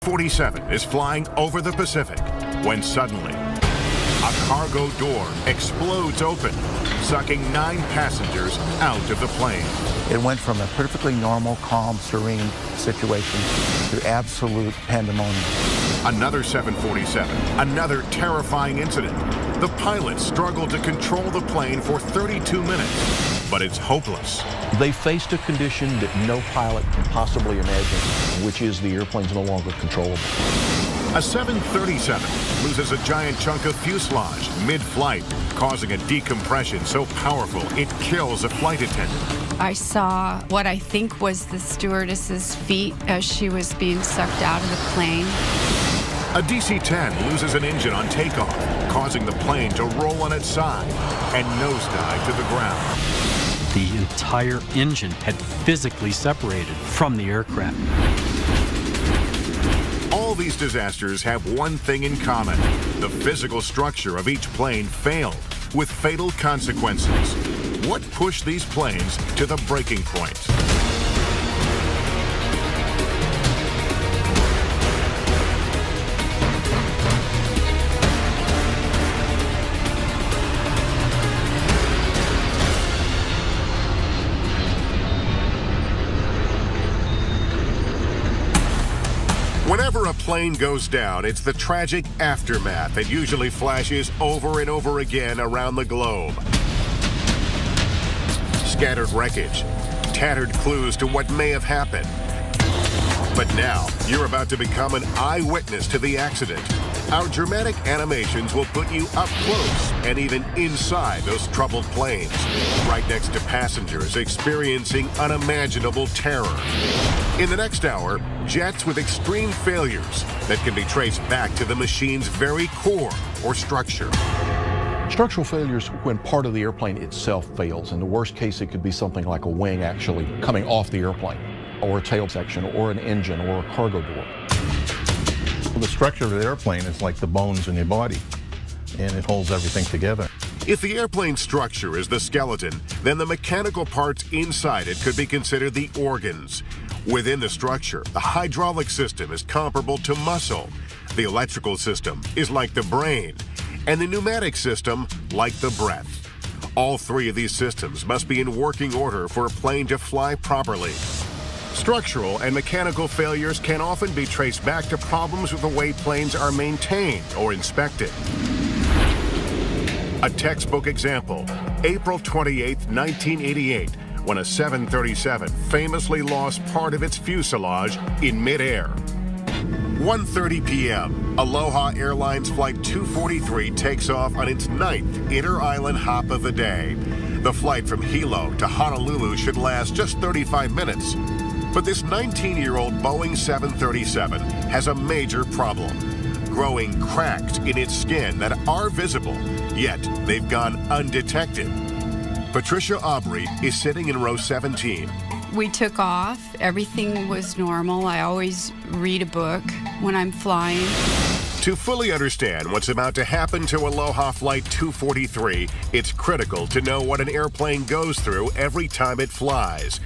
747 is flying over the Pacific when suddenly a cargo door explodes open, sucking 9 passengers out of the plane. It went from a perfectly normal, calm, serene situation to absolute pandemonium. Another 747, another terrifying incident. The pilots struggled to control the plane for 32 minutes, but it's hopeless. They faced a condition that no pilot can possibly imagine, which is the airplane's no longer controllable. A 737 loses a giant chunk of fuselage mid-flight, causing a decompression so powerful it kills a flight attendant. I saw what I think was the stewardess's feet as she was being sucked out of the plane. A DC-10 loses an engine on takeoff, causing the plane to roll on its side and nosedive to the ground. The entire engine had physically separated from the aircraft. All these disasters have one thing in common. The physical structure of each plane failed, with fatal consequences. What pushed these planes to the breaking point? Whenever a plane goes down, it's the tragic aftermath that usually flashes over and over again around the globe. Scattered wreckage, tattered clues to what may have happened. But now, you're about to become an eyewitness to the accident. Our dramatic animations will put you up close and even inside those troubled planes, right next to passengers experiencing unimaginable terror. In the next hour, jets with extreme failures that can be traced back to the machine's very core or structure. Structural failures when part of the airplane itself fails. In the worst case, it could be something like a wing actually coming off the airplane, or a tail section, or an engine, or a cargo door. The structure of the airplane is like the bones in your body, and it holds everything together. If the airplane structure is the skeleton, then the mechanical parts inside it could be considered the organs. Within the structure, the hydraulic system is comparable to muscle. The electrical system is like the brain, and the pneumatic system like the breath. All 3 of these systems must be in working order for a plane to fly properly. Structural and mechanical failures can often be traced back to problems with the way planes are maintained or inspected. A textbook example, April 28, 1988, when a 737 famously lost part of its fuselage in midair. 1:30 p.m., Aloha Airlines Flight 243 takes off on its 9th inter-island hop of the day. The flight from Hilo to Honolulu should last just 35 minutes. But this 19-year-old Boeing 737 has a major problem. Growing cracks in its skin that are visible, yet they've gone undetected. Patricia Aubrey is sitting in row 17. We took off. Everything was normal. I always read a book when I'm flying. To fully understand what's about to happen to Aloha Flight 243, it's critical to know what an airplane goes through every time it flies.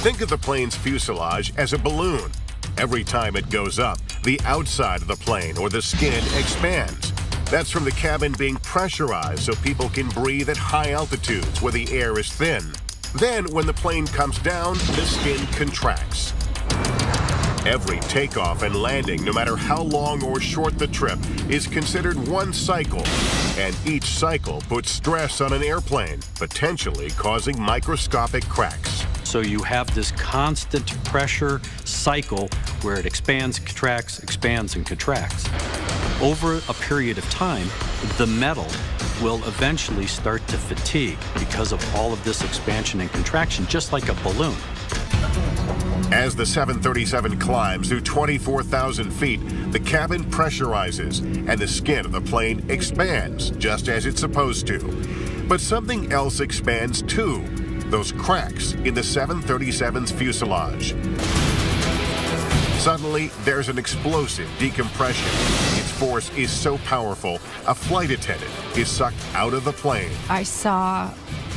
Think of the plane's fuselage as a balloon. Every time it goes up, the outside of the plane or the skin expands. That's from the cabin being pressurized so people can breathe at high altitudes where the air is thin. Then, when the plane comes down, the skin contracts. Every takeoff and landing, no matter how long or short the trip, is considered one cycle. And each cycle puts stress on an airplane, potentially causing microscopic cracks. So you have this constant pressure cycle where it expands, contracts, expands, and contracts. Over a period of time, the metal will eventually start to fatigue because of all of this expansion and contraction, just like a balloon. As the 737 climbs through 24,000 feet, the cabin pressurizes and the skin of the plane expands, just as it's supposed to. But something else expands too, those cracks in the 737's fuselage. Suddenly, there's an explosive decompression. Its force is so powerful, a flight attendant is sucked out of the plane. I saw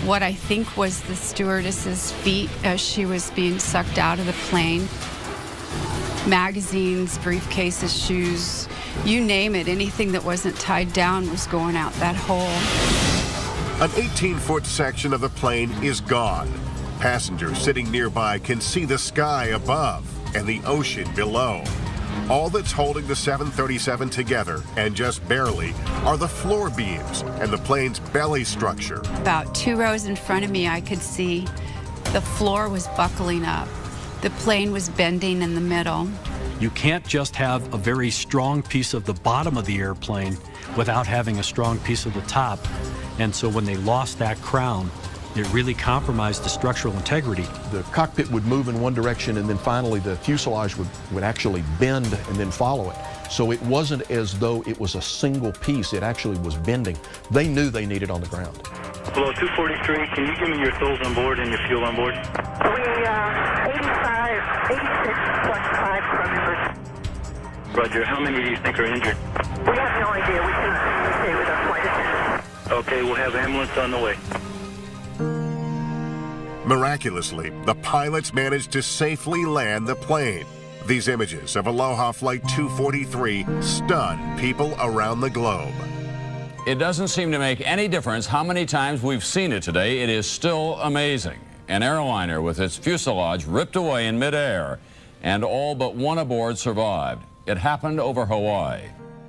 what I think was the stewardess's feet as she was being sucked out of the plane. magazines, briefcases, shoes, you name it. Anything that wasn't tied down was going out that hole. An 18-foot section of the plane is gone. Passengers sitting nearby can see the sky above and the ocean below. All that's holding the 737 together, and just barely, are the floor beams and the plane's belly structure. About 2 rows in front of me, I could see the floor was buckling up. The plane was bending in the middle. You can't just have a very strong piece of the bottom of the airplane without having a strong piece of the top. And so when they lost that crown, it really compromised the structural integrity. The cockpit would move in one direction, and then finally the fuselage would actually bend and then follow it. So it wasn't as though it was a single piece. It actually was bending. They knew they needed on the ground. Hello, 243. Can you give me your tools on board and your fuel on board? We 86.5 members. Roger. How many do you think are injured? We have no idea. We can communicate with our flight attendants. Okay, we'll have ambulance on the way. Miraculously, the pilots managed to safely land the plane. These images of Aloha Flight 243 stun people around the globe. It doesn't seem to make any difference how many times we've seen it today. It is still amazing. An airliner with its fuselage ripped away in midair, and all but one aboard survived. It happened over Hawaii.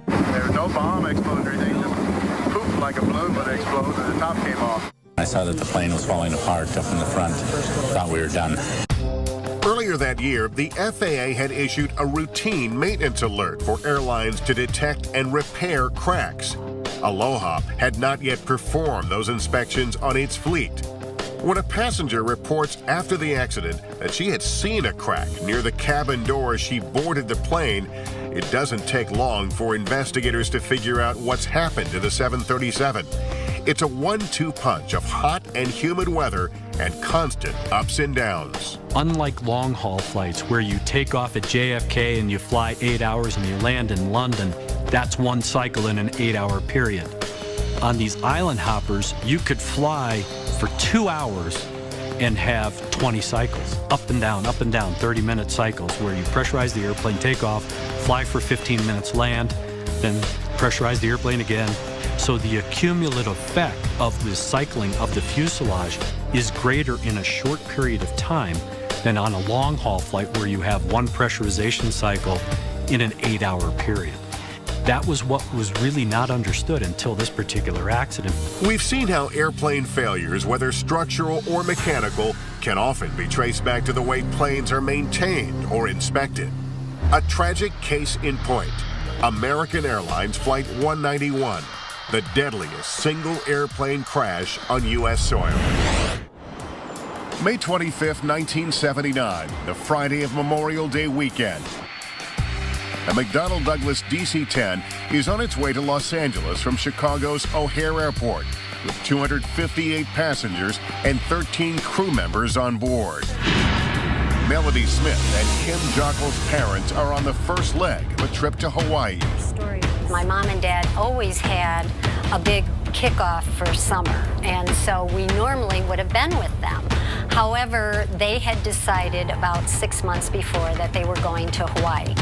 There was no bomb exploded or anything. Just pooped like a balloon, but it exploded and the top came off. I saw that the plane was falling apart up in the front. Thought we were done. Earlier that year, the FAA had issued a routine maintenance alert for airlines to detect and repair cracks. Aloha had not yet performed those inspections on its fleet. When a passenger reports after the accident that she had seen a crack near the cabin door as she boarded the plane, it doesn't take long for investigators to figure out what's happened to the 737. It's a 1-2 punch of hot and humid weather and constant ups and downs. Unlike long-haul flights where you take off at JFK and you fly 8 hours and you land in London, that's one cycle in an 8-hour period. On these island hoppers, you could fly for 2 hours and have 20 cycles, up and down, 30-minute cycles where you pressurize the airplane, take off, fly for 15 minutes, land, then pressurize the airplane again. So the accumulative effect of the cycling of the fuselage is greater in a short period of time than on a long-haul flight where you have one pressurization cycle in an 8-hour period. That was what was really not understood until this particular accident. We've seen how airplane failures, whether structural or mechanical, can often be traced back to the way planes are maintained or inspected. A tragic case in point, American Airlines Flight 191, the deadliest single airplane crash on U.S. soil. May 25, 1979, the Friday of Memorial Day weekend. A McDonnell Douglas DC-10 is on its way to Los Angeles from Chicago's O'Hare Airport with 258 passengers and 13 crew members on board. Melody Smith and Kim Jockel's parents are on the first leg of a trip to Hawaii. My mom and dad always had a big kickoff for summer, and so we normally would have been with them. However, they had decided about 6 months before that they were going to Hawaii.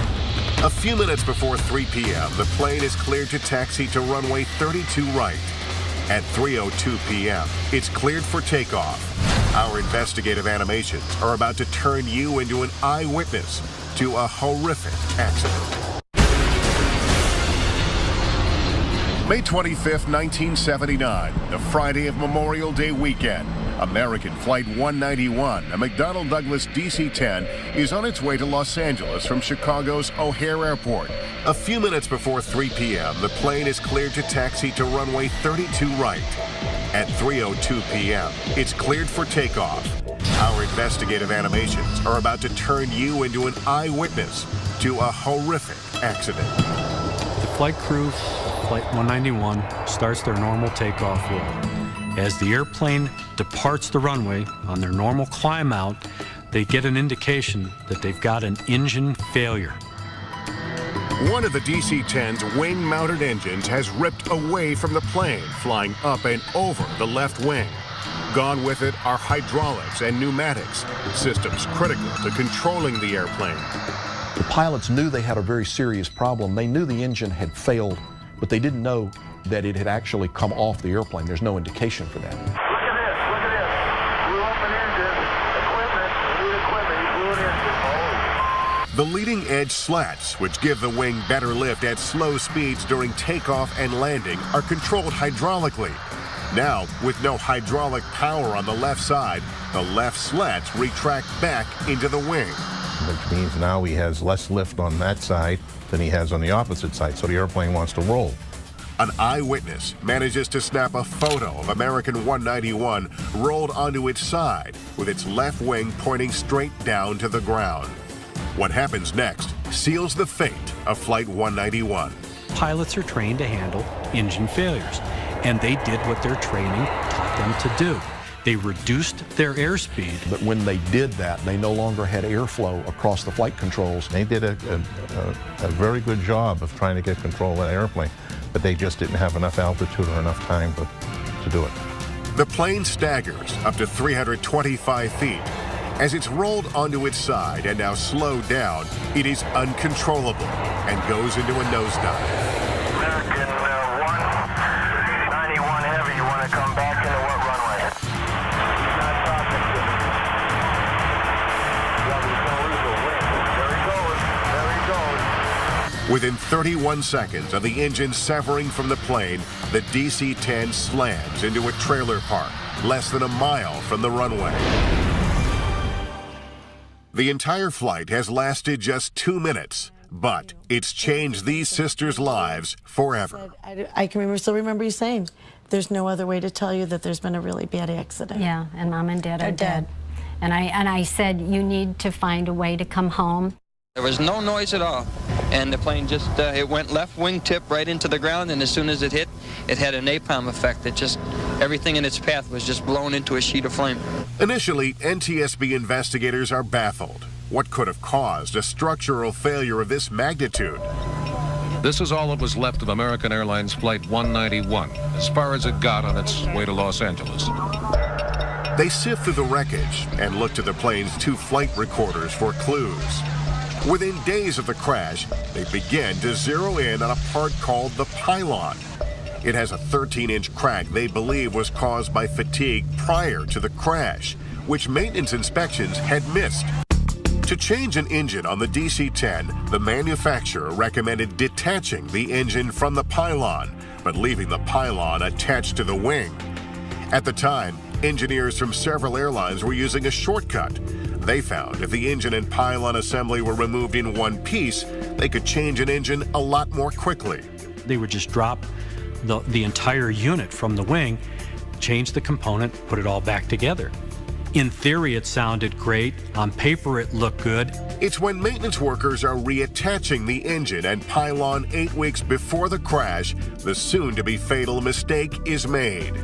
A few minutes before 3 p.m., the plane is cleared to taxi to runway 32 right. At 3:02 p.m., it's cleared for takeoff. Our investigative animations are about to turn you into an eyewitness to a horrific accident. May 25, 1979, the Friday of Memorial Day weekend. American Flight 191, a McDonnell Douglas DC-10, is on its way to Los Angeles from Chicago's O'Hare Airport. A few minutes before 3 p.m., the plane is cleared to taxi to runway 32 right. At 3:02 p.m., it's cleared for takeoff. Our investigative animations are about to turn you into an eyewitness to a horrific accident. The flight crew of Flight 191 starts their normal takeoff roll. As the airplane departs the runway on their normal climb out, they get an indication that they've got an engine failure. One of the DC-10's wing-mounted engines has ripped away from the plane, flying up and over the left wing. Gone with it are hydraulics and pneumatics, systems critical to controlling the airplane. The pilots knew they had a very serious problem. They knew the engine had failed, but they didn't know that it had actually come off the airplane. There's no indication for that. Look at this. Blew up an engine. Equipment. He blew an engine. The leading edge slats, which give the wing better lift at slow speeds during takeoff and landing, are controlled hydraulically. Now, with no hydraulic power on the left side, the left slats retract back into the wing. Which means now he has less lift on that side than he has on the opposite side, so the airplane wants to roll. An eyewitness manages to snap a photo of American 191 rolled onto its side, with its left wing pointing straight down to the ground. What happens next seals the fate of Flight 191. Pilots are trained to handle engine failures, and they did what their training taught them to do. They reduced their airspeed. But when they did that, they no longer had airflow across the flight controls. They did a very good job of trying to get control of that airplane, but they just didn't have enough altitude or enough time to do it. The plane staggers up to 325 feet. As it's rolled onto its side and now slowed down, it is uncontrollable and goes into a nosedive. American 191 Heavy, you want to come back into what runway? He's not talking to me. Yeah, he's going to lose a wing. There he goes. There he goes. Within 31 seconds of the engine severing from the plane, the DC-10 slams into a trailer park less than a mile from the runway. The entire flight has lasted just 2 minutes, but it's changed these sisters' lives forever. I can still remember you saying, there's no other way to tell you that there's been a really bad accident. Yeah, and Mom and Dad are dead. And I said, you need to find a way to come home. There was no noise at all, and the plane just, it went left wingtip right into the ground, and as soon as it hit, it had a napalm effect. It just, everything in its path was just blown into a sheet of flame. Initially, NTSB investigators are baffled. What could have caused a structural failure of this magnitude? This is all that was left of American Airlines Flight 191, as far as it got on its way to Los Angeles. They sift through the wreckage and look to the plane's 2 flight recorders for clues. Within days of the crash, they begin to zero in on a part called the pylon. It has a 13-inch crack they believe was caused by fatigue prior to the crash, which maintenance inspections had missed. To change an engine on the DC-10, the manufacturer recommended detaching the engine from the pylon, but leaving the pylon attached to the wing. At the time, engineers from several airlines were using a shortcut. They found if the engine and pylon assembly were removed in one piece, they could change an engine a lot more quickly. They would just drop the entire unit from the wing, change the component, put it all back together. In theory, it sounded great. On paper, it looked good. It's when maintenance workers are reattaching the engine and pylon 8 weeks before the crash, the soon-to-be fatal mistake is made.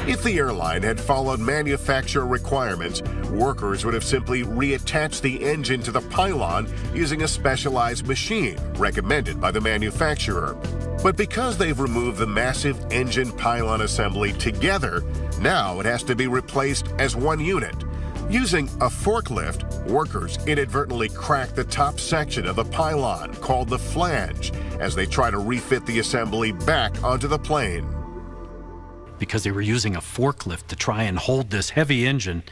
If the airline had followed manufacturer requirements, workers would have simply reattached the engine to the pylon using a specialized machine recommended by the manufacturer. But because they've removed the massive engine pylon assembly together, now it has to be replaced as one unit. Using a forklift, workers inadvertently crack the top section of the pylon, called the flange, as they try to refit the assembly back onto the plane. Because they were using a forklift to try and hold this heavy engine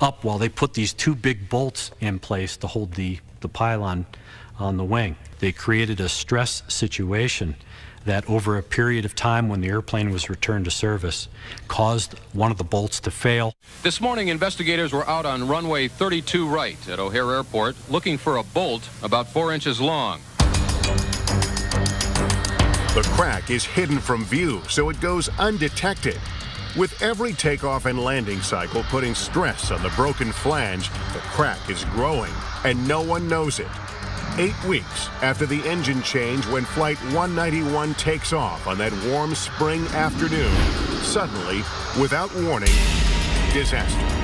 up while they put these 2 big bolts in place to hold the pylon on the wing. They created a stress situation that over a period of time when the airplane was returned to service caused one of the bolts to fail. This morning, investigators were out on runway 32 right at O'Hare Airport looking for a bolt about 4 inches long. The crack is hidden from view, so it goes undetected. With every takeoff and landing cycle putting stress on the broken flange, the crack is growing, and no one knows it. 8 weeks after the engine change when Flight 191 takes off on that warm spring afternoon, suddenly, without warning, disaster.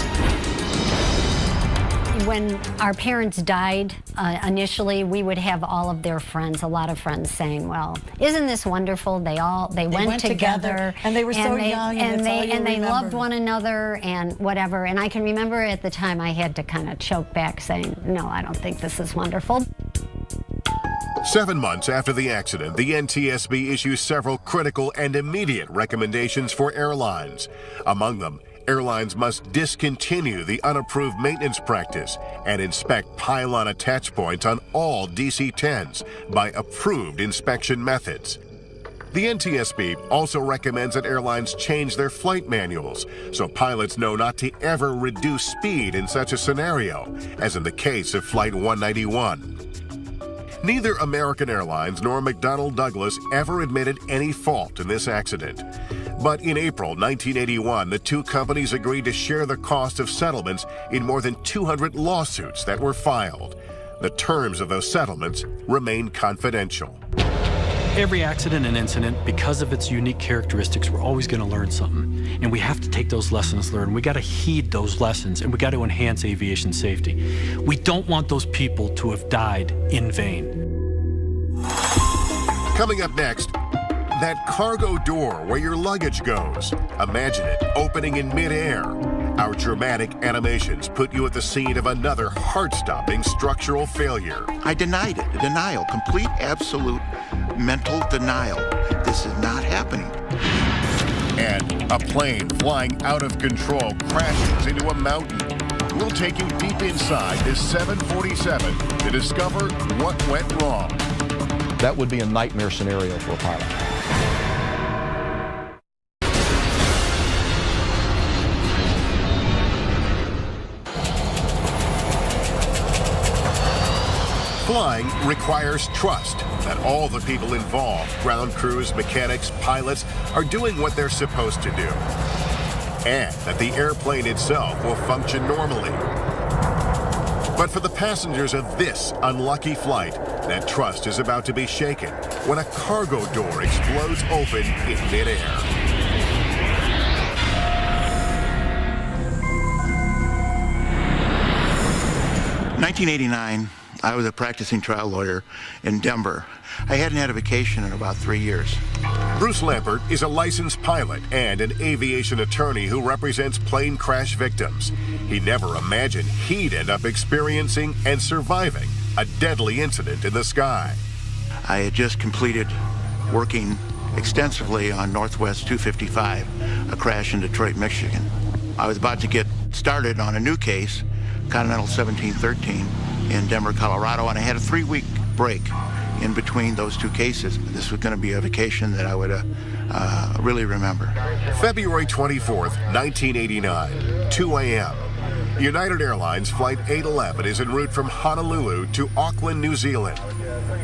When our parents died, initially we would have all of their friends, a lot of friends saying, well, isn't this wonderful? They went together and they were so young and they loved one another and whatever. And I can remember at the time I had to kind of choke back saying, no, I don't think this is wonderful. 7 months after the accident, the NTSB issues several critical and immediate recommendations for airlines. Among them, airlines must discontinue the unapproved maintenance practice and inspect pylon attach points on all DC-10s by approved inspection methods. The NTSB also recommends that airlines change their flight manuals so pilots know not to ever reduce speed in such a scenario, as in the case of Flight 191. Neither American Airlines nor McDonnell Douglas ever admitted any fault in this accident. But in April 1981, the two companies agreed to share the cost of settlements in more than 200 lawsuits that were filed. The terms of those settlements remain confidential. Every accident and incident, because of its unique characteristics, we're always going to learn something. And we have to take those lessons learned. We got to heed those lessons, and we got to enhance aviation safety. We don't want those people to have died in vain. Coming up next, that cargo door where your luggage goes. Imagine it opening in midair. Our dramatic animations put you at the scene of another heart-stopping structural failure. I denied it. Denial. Complete, absolute mental denial. This is not happening. And a plane flying out of control crashes into a mountain. We'll take you deep inside this 747 to discover what went wrong. That would be a nightmare scenario for a pilot. Flying requires trust that all the people involved, ground crews, mechanics, pilots, are doing what they're supposed to do, and that the airplane itself will function normally. But for the passengers of this unlucky flight, that trust is about to be shaken when a cargo door explodes open in midair. In 1989, I was a practicing trial lawyer in Denver. I hadn't had a vacation in about 3 years. Bruce Lampert is a licensed pilot and an aviation attorney who represents plane crash victims. He never imagined he'd end up experiencing and surviving a deadly incident in the sky. I had just completed working extensively on Northwest 255, a crash in Detroit, Michigan. I was about to get started on a new case, Continental 1713, in Denver, Colorado, and I had a 3-week break in between those two cases. This was going to be a vacation that I would really remember. February 24th, 1989, 2 a.m. United Airlines Flight 811 is en route from Honolulu to Auckland, New Zealand.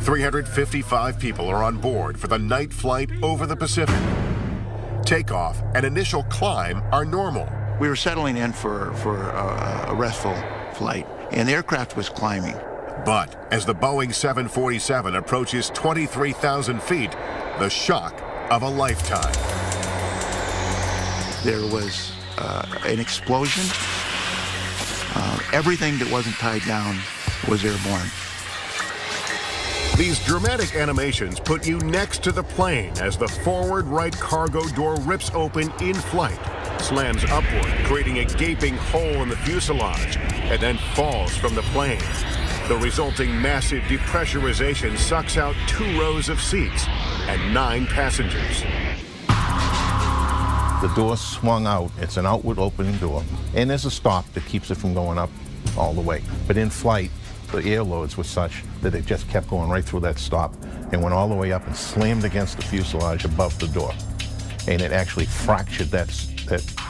355 people are on board for the night flight over the Pacific. Takeoff and initial climb are normal. We were settling in for a restful flight, and the aircraft was climbing. But as the Boeing 747 approaches 23,000 feet, the shock of a lifetime. There was an explosion. Everything that wasn't tied down was airborne. These dramatic animations put you next to the plane as the forward right cargo door rips open in flight, slams upward, creating a gaping hole in the fuselage, and then falls from the plane. The resulting massive depressurization sucks out 2 rows of seats and 9 passengers. The door swung out. It's an outward opening door. And there's a stop that keeps it from going up all the way. But in flight, the air loads were such that it just kept going right through that stop and went all the way up and slammed against the fuselage above the door. And it actually fractured that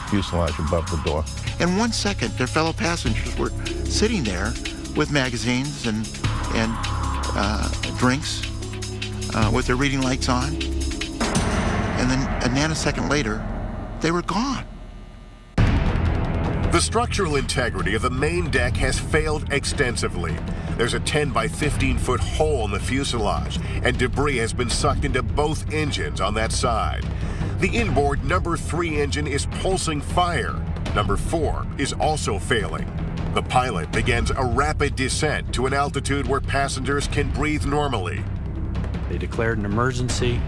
fuselage above the door. In 1 second, their fellow passengers were sitting there with magazines and drinks with their reading lights on. And then a nanosecond later, they were gone. The structural integrity of the main deck has failed extensively. There's a 10 by 15 foot hole in the fuselage, and debris has been sucked into both engines on that side. The inboard number 3 engine is pulsing fire. Number 4 is also failing. The pilot begins a rapid descent to an altitude where passengers can breathe normally. They declared an emergency,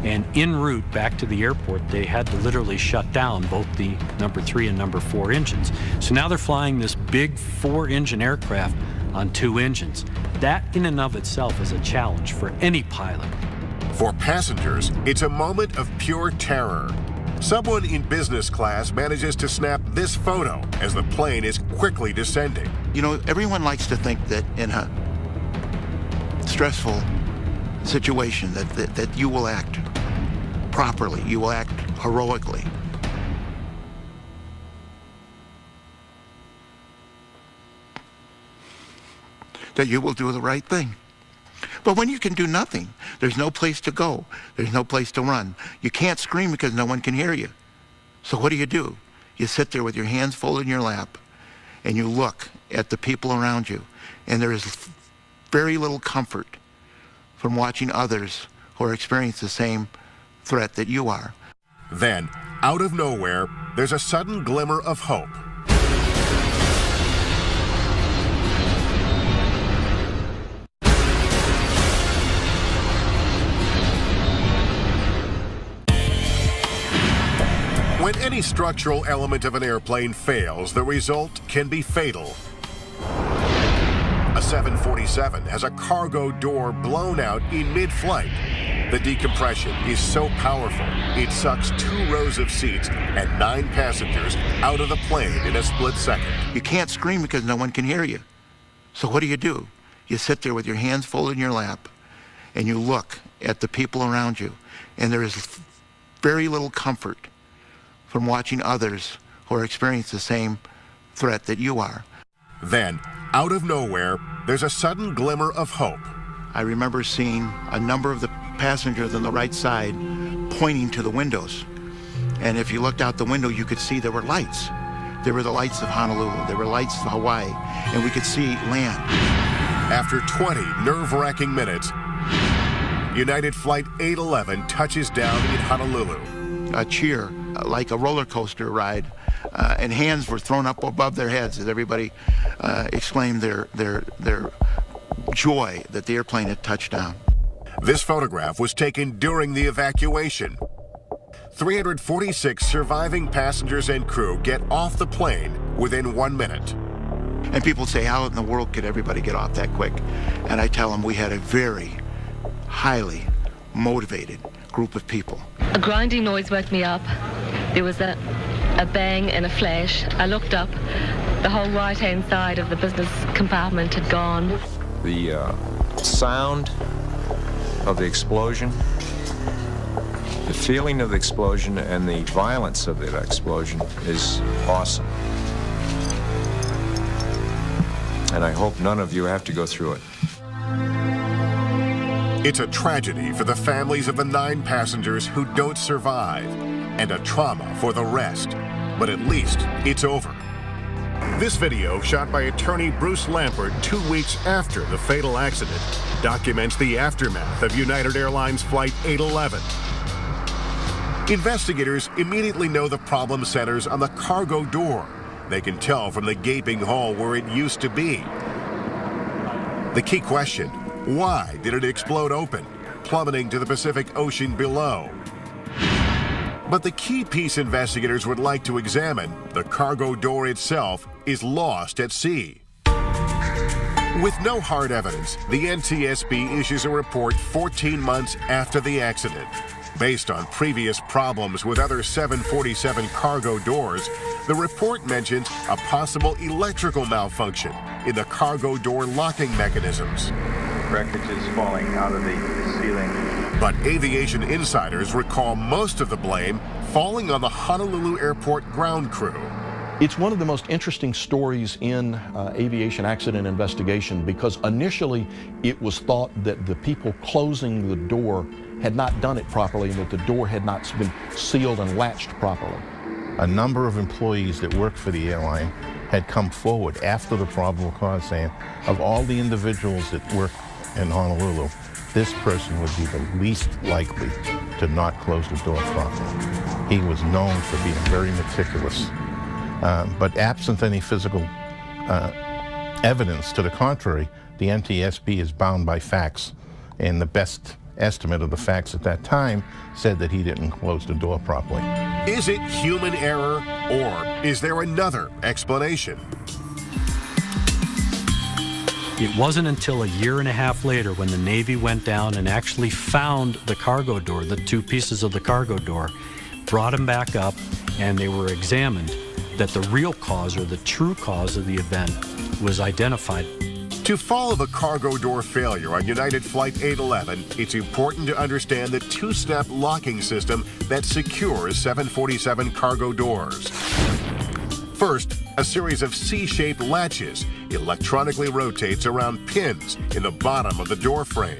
and en route back to the airport, they had to literally shut down both the number 3 and number 4 engines. So now they're flying this big 4-engine aircraft on 2 engines. That in and of itself is a challenge for any pilot. For passengers, it's a moment of pure terror. Someone in business class manages to snap this photo as the plane is quickly descending. You know, everyone likes to think that in a stressful situation that you will act properly, you will act heroically. That you will do the right thing. But when you can do nothing, there's no place to go, there's no place to run. You can't scream because no one can hear you. So what do? You sit there with your hands folded in your lap and you look at the people around you, and there is very little comfort from watching others who are experiencing the same threat that you are. Then, out of nowhere, there's a sudden glimmer of hope. When any structural element of an airplane fails, the result can be fatal. A 747 has a cargo door blown out in mid-flight. The decompression is so powerful, it sucks 2 rows of seats and 9 passengers out of the plane in a split second. You can't scream because no one can hear you. So what do? You sit there with your hands folded in your lap and you look at the people around you, and there is very little comfort from watching others who are experiencing the same threat that you are. Then, out of nowhere, there's a sudden glimmer of hope. I remember seeing a number of the passengers on the right side pointing to the windows. And if you looked out the window, you could see there were lights. There were the lights of Honolulu, there were lights of Hawaii, and we could see land. After 20 nerve-wracking minutes, United Flight 811 touches down in Honolulu. A cheer, like a roller coaster ride, and hands were thrown up above their heads as everybody exclaimed their joy that the airplane had touched down. This photograph was taken during the evacuation. 346 surviving passengers and crew get off the plane within 1 minute. And people say, how in the world could everybody get off that quick? And I tell them we had a very highly motivated group of people. A grinding noise woke me up. There was a bang and a flash. I looked up. The whole right-hand side of the business compartment had gone. The sound of the explosion, the feeling of the explosion, and the violence of that explosion is awesome. And I hope none of you have to go through it. It's a tragedy for the families of the 9 passengers who don't survive, and a trauma for the rest. But at least it's over. This video, shot by attorney Bruce Lampert 2 weeks after the fatal accident, documents the aftermath of United Airlines Flight 811. Investigators immediately know the problem centers on the cargo door. They can tell from the gaping hole where it used to be. The key question: why did it explode open, plummeting to the Pacific Ocean below? But the key piece investigators would like to examine, the cargo door itself, is lost at sea. With no hard evidence, the NTSB issues a report 14 months after the accident. Based on previous problems with other 747 cargo doors, the report mentions a possible electrical malfunction in the cargo door locking mechanisms. Wreckage is falling out of the ceiling. But aviation insiders recall most of the blame falling on the Honolulu Airport ground crew. It's one of the most interesting stories in aviation accident investigation, because initially it was thought that the people closing the door had not done it properly and that the door had not been sealed and latched properly. A number of employees that worked for the airline had come forward after the probable cause saying, of all the individuals that work in Honolulu, this person would be the least likely to not close the door properly. He was known for being very meticulous. But absent any physical evidence to the contrary, the NTSB is bound by facts, and the best estimate of the facts at that time said that he didn't close the door properly. Is it human error, or is there another explanation? It wasn't until a year and a half later when the Navy went down and actually found the cargo door, the two pieces of the cargo door, brought them back up, and they were examined, that the real cause or the true cause of the event was identified. To follow the cargo door failure on United Flight 811, it's important to understand the two-step locking system that secures 747 cargo doors. First, a series of C-shaped latches electronically rotates around pins in the bottom of the door frame.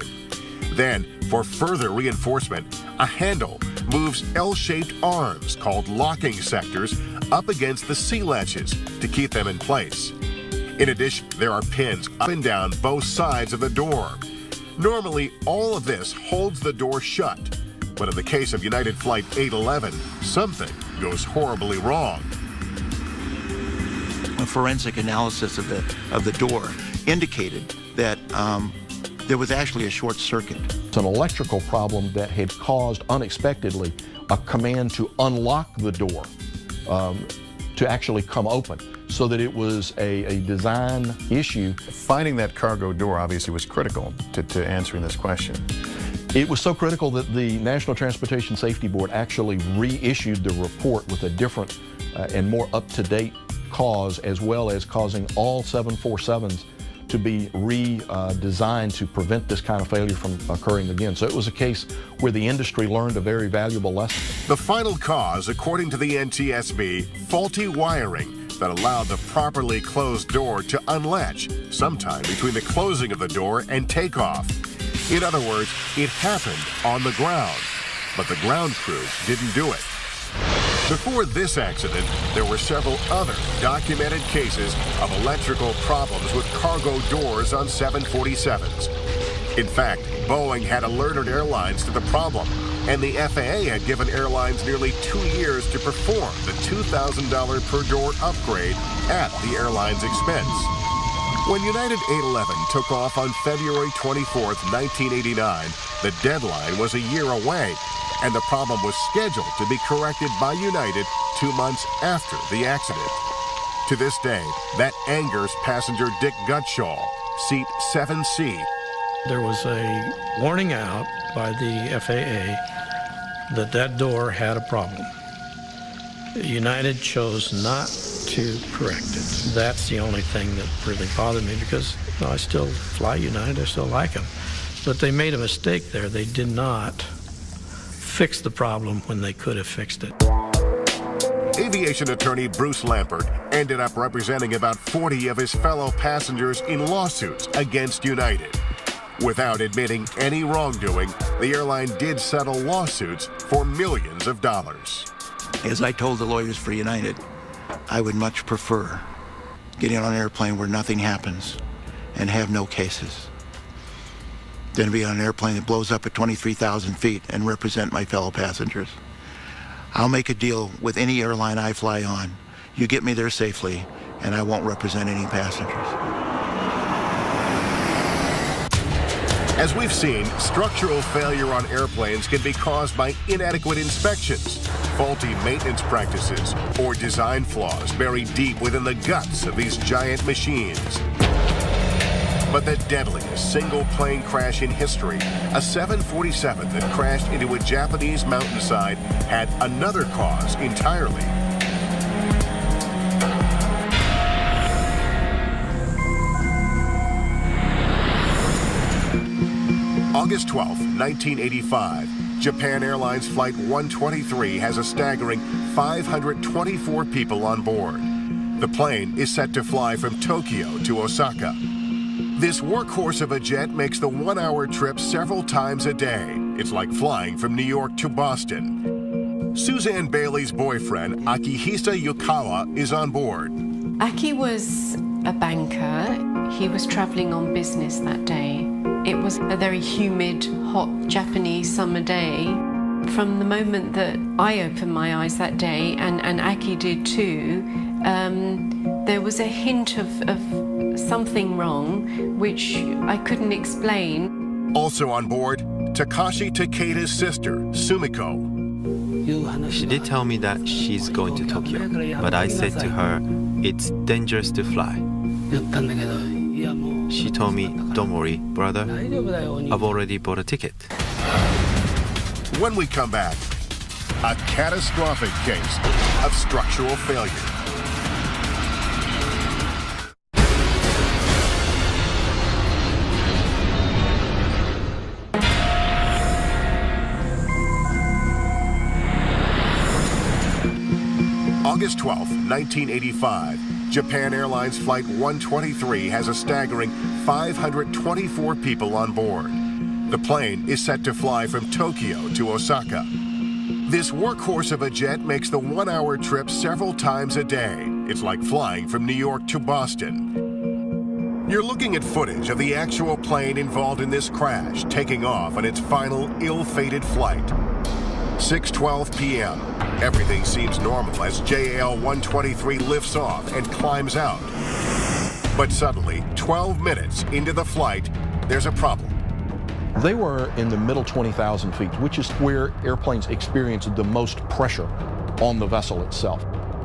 Then, for further reinforcement, a handle moves L-shaped arms called locking sectors up against the C-latches to keep them in place. In addition, there are pins up and down both sides of the door. Normally, all of this holds the door shut, but in the case of United Flight 811, something goes horribly wrong. A forensic analysis of the door indicated that there was actually a short circuit. It's an electrical problem that had caused unexpectedly a command to unlock the door to actually come open, so that it was a design issue. Finding that cargo door obviously was critical to answering this question. It was so critical that the National Transportation Safety Board actually reissued the report with a different and more up-to-date cause, as well as causing all 747s to be redesigned to prevent this kind of failure from occurring again. So it was a case where the industry learned a very valuable lesson. The final cause, according to the NTSB, faulty wiring that allowed the properly closed door to unlatch sometime between the closing of the door and takeoff. In other words, it happened on the ground, but the ground crew didn't do it. Before this accident, there were several other documented cases of electrical problems with cargo doors on 747s. In fact, Boeing had alerted airlines to the problem, and the FAA had given airlines nearly 2 years to perform the $2,000 per door upgrade at the airline's expense. When United 811 took off on February 24, 1989, the deadline was a year away, and the problem was scheduled to be corrected by United 2 months after the accident. To this day, that angers passenger Dick Gutschall, seat 7C. There was a warning out by the FAA that that door had a problem. United chose not to correct it. That's the only thing that really bothered me, because I still fly United, I still like them. But they made a mistake there. They did not fix the problem when they could have fixed it. Aviation attorney Bruce Lampert ended up representing about 40 of his fellow passengers in lawsuits against United. Without admitting any wrongdoing, the airline did settle lawsuits for millions of dollars. As I told the lawyers for United, I would much prefer getting on an airplane where nothing happens and have no cases than to be on an airplane that blows up at 23,000 feet and represent my fellow passengers. I'll make a deal with any airline I fly on. You get me there safely, and I won't represent any passengers. As we've seen, structural failure on airplanes can be caused by inadequate inspections, faulty maintenance practices, or design flaws buried deep within the guts of these giant machines. But the deadliest single plane crash in history, a 747 that crashed into a Japanese mountainside, had another cause entirely. August 12, 1985, Japan Airlines Flight 123 has a staggering 524 people on board. The plane is set to fly from Tokyo to Osaka. This workhorse of a jet makes the 1-hour trip several times a day. It's like flying from New York to Boston. Suzanne Bailey's boyfriend, Akihisa Yukawa, is on board. Aki was a banker. He was traveling on business that day. It was a very humid, hot Japanese summer day. From the moment that I opened my eyes that day, and Aki did too, there was a hint of something wrong, which I couldn't explain. Also on board, Takashi Takeda's sister, Sumiko. She did tell me that she's going to Tokyo, but I said to her, it's dangerous to fly. She told me, "Don't worry, brother. I've already bought a ticket." When we come back, a catastrophic case of structural failure. August 12, 1985, Japan Airlines Flight 123 has a staggering 524 people on board. The plane is set to fly from Tokyo to Osaka. This workhorse of a jet makes the one-hour trip several times a day. It's like flying from New York to Boston. You're looking at footage of the actual plane involved in this crash, taking off on its final ill-fated flight. 6:12 p.m. Everything seems normal as JAL 123 lifts off and climbs out. But suddenly, 12 minutes into the flight, there's a problem. They were in the middle 20,000 feet, which is where airplanes experience the most pressure on the vessel itself.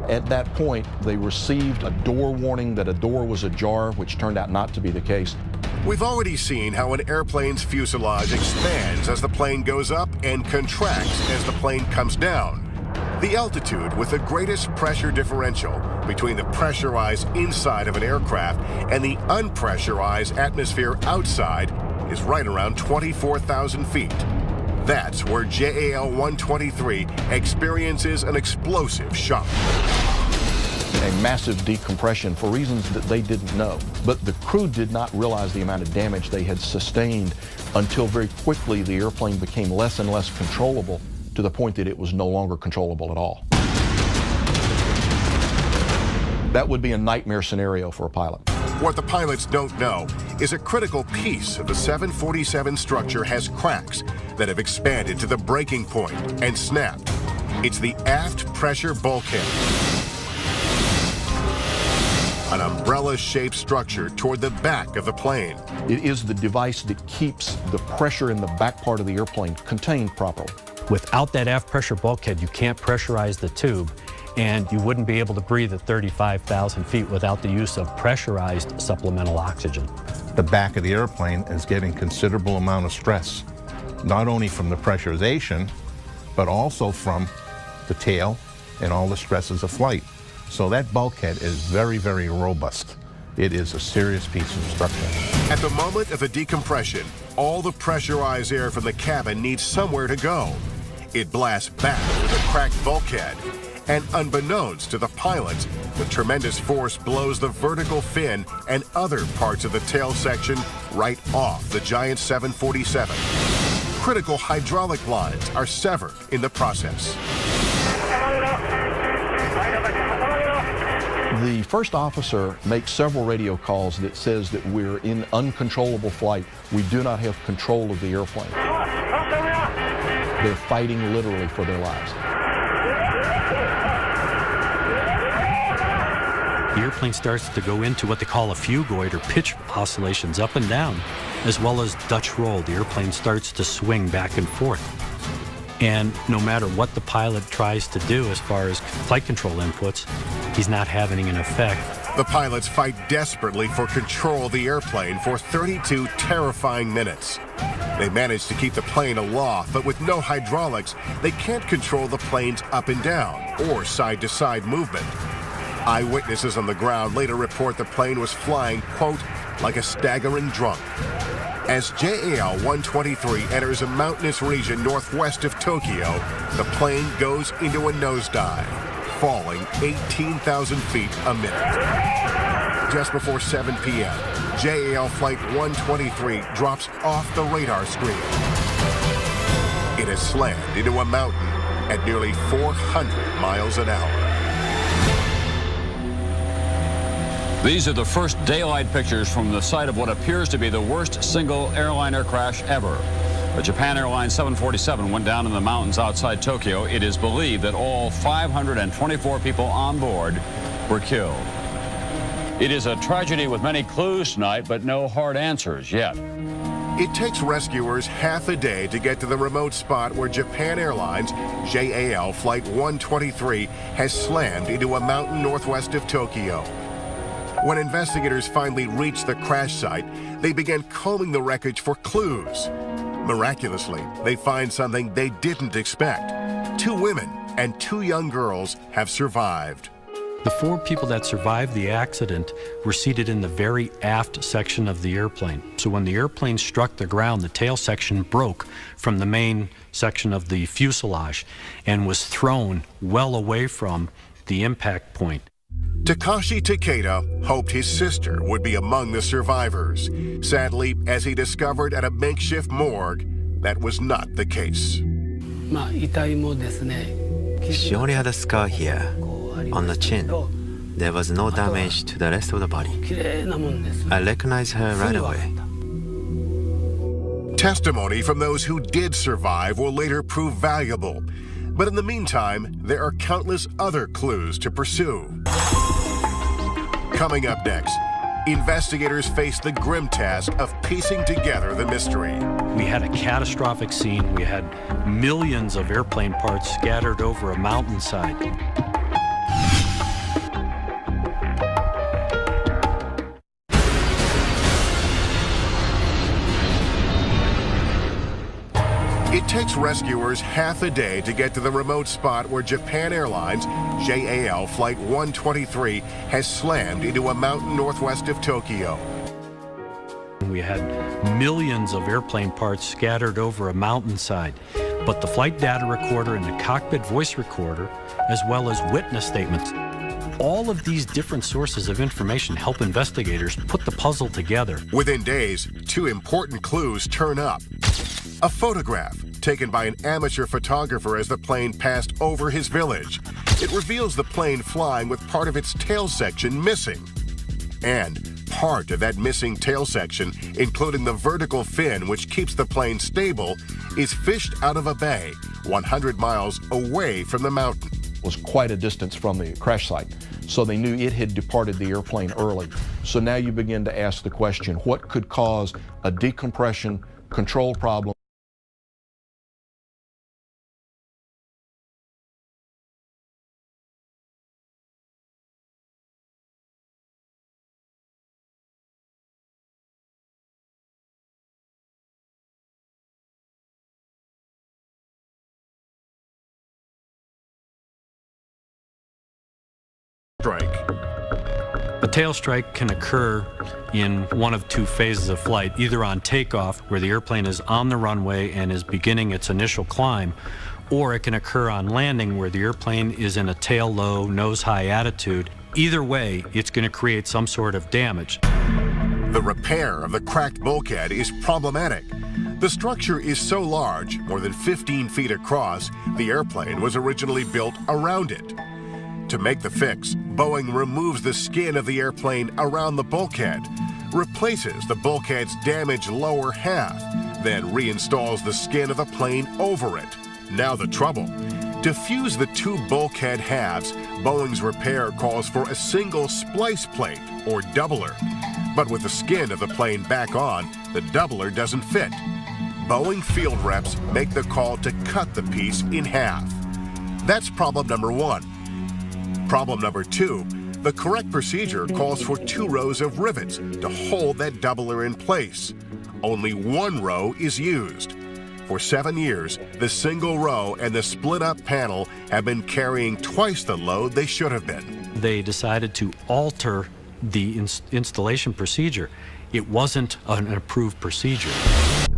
At that point, they received a door warning that a door was ajar, which turned out not to be the case. We've already seen how an airplane's fuselage expands as the plane goes up and contracts as the plane comes down. The altitude with the greatest pressure differential between the pressurized inside of an aircraft and the unpressurized atmosphere outside is right around 24,000 feet. That's where JAL 123 experiences an explosive shock. A massive decompression for reasons that they didn't know. But the crew did not realize the amount of damage they had sustained until very quickly the airplane became less and less controllable to the point that it was no longer controllable at all. That would be a nightmare scenario for a pilot. What the pilots don't know is a critical piece of the 747 structure has cracks that have expanded to the breaking point and snapped. It's the aft pressure bulkhead, an umbrella-shaped structure toward the back of the plane. It is the device that keeps the pressure in the back part of the airplane contained properly. Without that aft pressure bulkhead, you can't pressurize the tube, and you wouldn't be able to breathe at 35,000 feet without the use of pressurized supplemental oxygen. The back of the airplane is getting considerable amount of stress, not only from the pressurization, but also from the tail and all the stresses of flight. So that bulkhead is very, very robust. It is a serious piece of structure. At the moment of the decompression, all the pressurized air from the cabin needs somewhere to go. It blasts back to the cracked bulkhead, and unbeknownst to the pilots, the tremendous force blows the vertical fin and other parts of the tail section right off the giant 747. Critical hydraulic lines are severed in the process. The first officer makes several radio calls that says that we're in uncontrollable flight. We do not have control of the airplane. They're fighting literally for their lives. The airplane starts to go into what they call a phugoid, or pitch oscillations up and down, as well as Dutch roll. The airplane starts to swing back and forth. And no matter what the pilot tries to do as far as flight control inputs, he's not having an effect. The pilots fight desperately for control of the airplane for 32 terrifying minutes. They manage to keep the plane aloft, but with no hydraulics, they can't control the plane's up and down or side-to-side movement. Eyewitnesses on the ground later report the plane was flying, quote, like a staggering drunk. As JAL 123 enters a mountainous region northwest of Tokyo, the plane goes into a nosedive, falling 18,000 feet a minute. Just before 7 p.m., JAL Flight 123 drops off the radar screen. It has slammed into a mountain at nearly 400 miles an hour. These are the first daylight pictures from the site of what appears to be the worst single airliner crash ever. A Japan Airlines 747 went down in the mountains outside Tokyo. It is believed that all 524 people on board were killed. It is a tragedy with many clues tonight, but no hard answers yet. It takes rescuers half a day to get to the remote spot where Japan Airlines JAL Flight 123 has slammed into a mountain northwest of Tokyo. When investigators finally reached the crash site, they began combing the wreckage for clues. Miraculously, they find something they didn't expect. 2 women and 2 young girls have survived. The 4 people that survived the accident were seated in the very aft section of the airplane. So when the airplane struck the ground, the tail section broke from the main section of the fuselage and was thrown well away from the impact point. Takashi Takeda hoped his sister would be among the survivors. Sadly, as he discovered at a makeshift morgue, that was not the case. She only had a scar here on the chin. There was no damage to the rest of the body. I recognized her right away. Testimony from those who did survive will later prove valuable. But in the meantime, there are countless other clues to pursue. Coming up next, investigators face the grim task of piecing together the mystery. We had a catastrophic scene. We had millions of airplane parts scattered over a mountainside. It takes rescuers half a day to get to the remote spot where Japan Airlines JAL Flight 123 has slammed into a mountain northwest of Tokyo. We had millions of airplane parts scattered over a mountainside, but the flight data recorder and the cockpit voice recorder, as well as witness statements, all of these different sources of information help investigators put the puzzle together. Within days, 2 important clues turn up. A photograph taken by an amateur photographer as the plane passed over his village. It reveals the plane flying with part of its tail section missing. And part of that missing tail section, including the vertical fin which keeps the plane stable, is fished out of a bay 100 miles away from the mountain. It was quite a distance from the crash site, so they knew it had departed the airplane early. So now you begin to ask the question, what could cause a decompression control problem? A tail strike can occur in one of 2 phases of flight, either on takeoff, where the airplane is on the runway and is beginning its initial climb, or it can occur on landing, where the airplane is in a tail low, nose high attitude. Either way, it's going to create some sort of damage. The repair of the cracked bulkhead is problematic. The structure is so large, more than 15 feet across, the airplane was originally built around it. To make the fix, Boeing removes the skin of the airplane around the bulkhead, replaces the bulkhead's damaged lower half, then reinstalls the skin of the plane over it. Now the trouble. To fuse the 2 bulkhead halves, Boeing's repair calls for a single splice plate, or doubler. But with the skin of the plane back on, the doubler doesn't fit. Boeing field reps make the call to cut the piece in half. That's problem number 1. Problem number 2, the correct procedure calls for 2 rows of rivets to hold that doubler in place. Only 1 row is used. For 7 years, the single row and the split-up panel have been carrying twice the load they should have been. They decided to alter the installation procedure. It wasn't an approved procedure.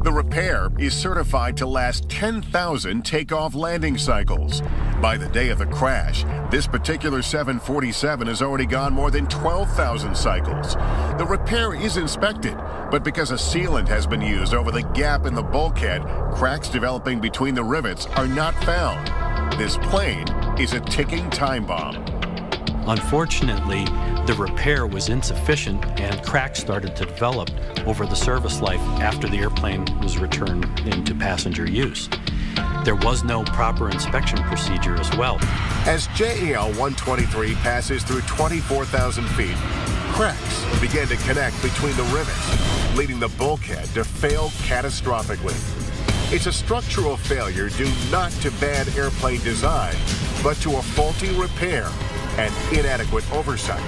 The repair is certified to last 10,000 takeoff landing cycles. By the day of the crash, this particular 747 has already gone more than 12,000 cycles. The repair is inspected, but because a sealant has been used over the gap in the bulkhead, cracks developing between the rivets are not found. This plane is a ticking time bomb. Unfortunately, the repair was insufficient and cracks started to develop over the service life after the airplane was returned into passenger use. There was no proper inspection procedure as well. As JAL 123 passes through 24,000 feet, cracks begin to connect between the rivets, leading the bulkhead to fail catastrophically. It's a structural failure due not to bad airplane design, but to a faulty repair and inadequate oversight.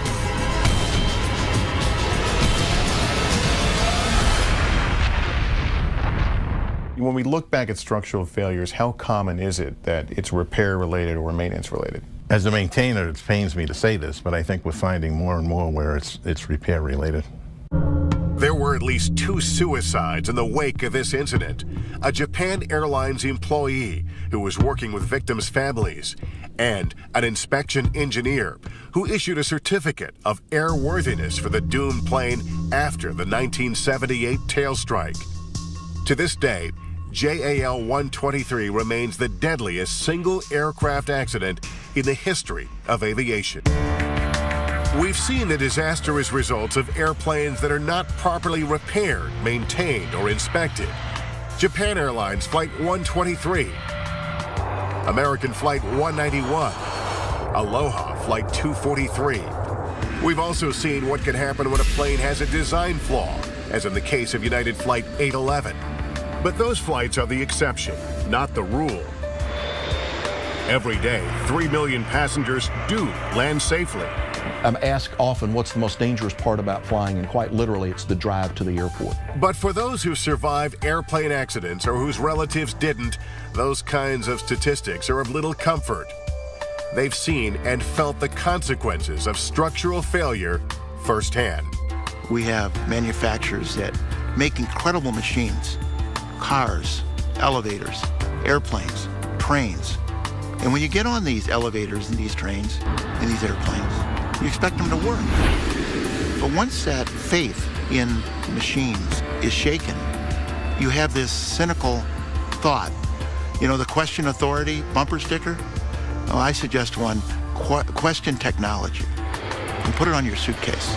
When we look back at structural failures, how common is it that it's repair related or maintenance related? As a maintainer, it pains me to say this, but I think we're finding more and more where it's repair related. There were at least 2 suicides in the wake of this incident. A Japan Airlines employee who was working with victims' families, and an inspection engineer who issued a certificate of airworthiness for the doomed plane after the 1978 tail strike. To this day, JAL-123 remains the deadliest single aircraft accident in the history of aviation. We've seen the disastrous results of airplanes that are not properly repaired, maintained, or inspected. Japan Airlines Flight 123, American Flight 191, Aloha Flight 243. We've also seen what can happen when a plane has a design flaw, as in the case of United Flight 811. But those flights are the exception, not the rule. Every day, 3 million passengers do land safely. I'm asked often what's the most dangerous part about flying, and quite literally it's the drive to the airport. But for those who survive airplane accidents or whose relatives didn't, those kinds of statistics are of little comfort. They've seen and felt the consequences of structural failure firsthand. We have manufacturers that make incredible machines, cars, elevators, airplanes, trains. And when you get on these elevators and these trains and these airplanes, you expect them to work. But once that faith in machines is shaken, you have this cynical thought. You know, the question authority bumper sticker? Oh, I suggest one, question technology, and put it on your suitcase.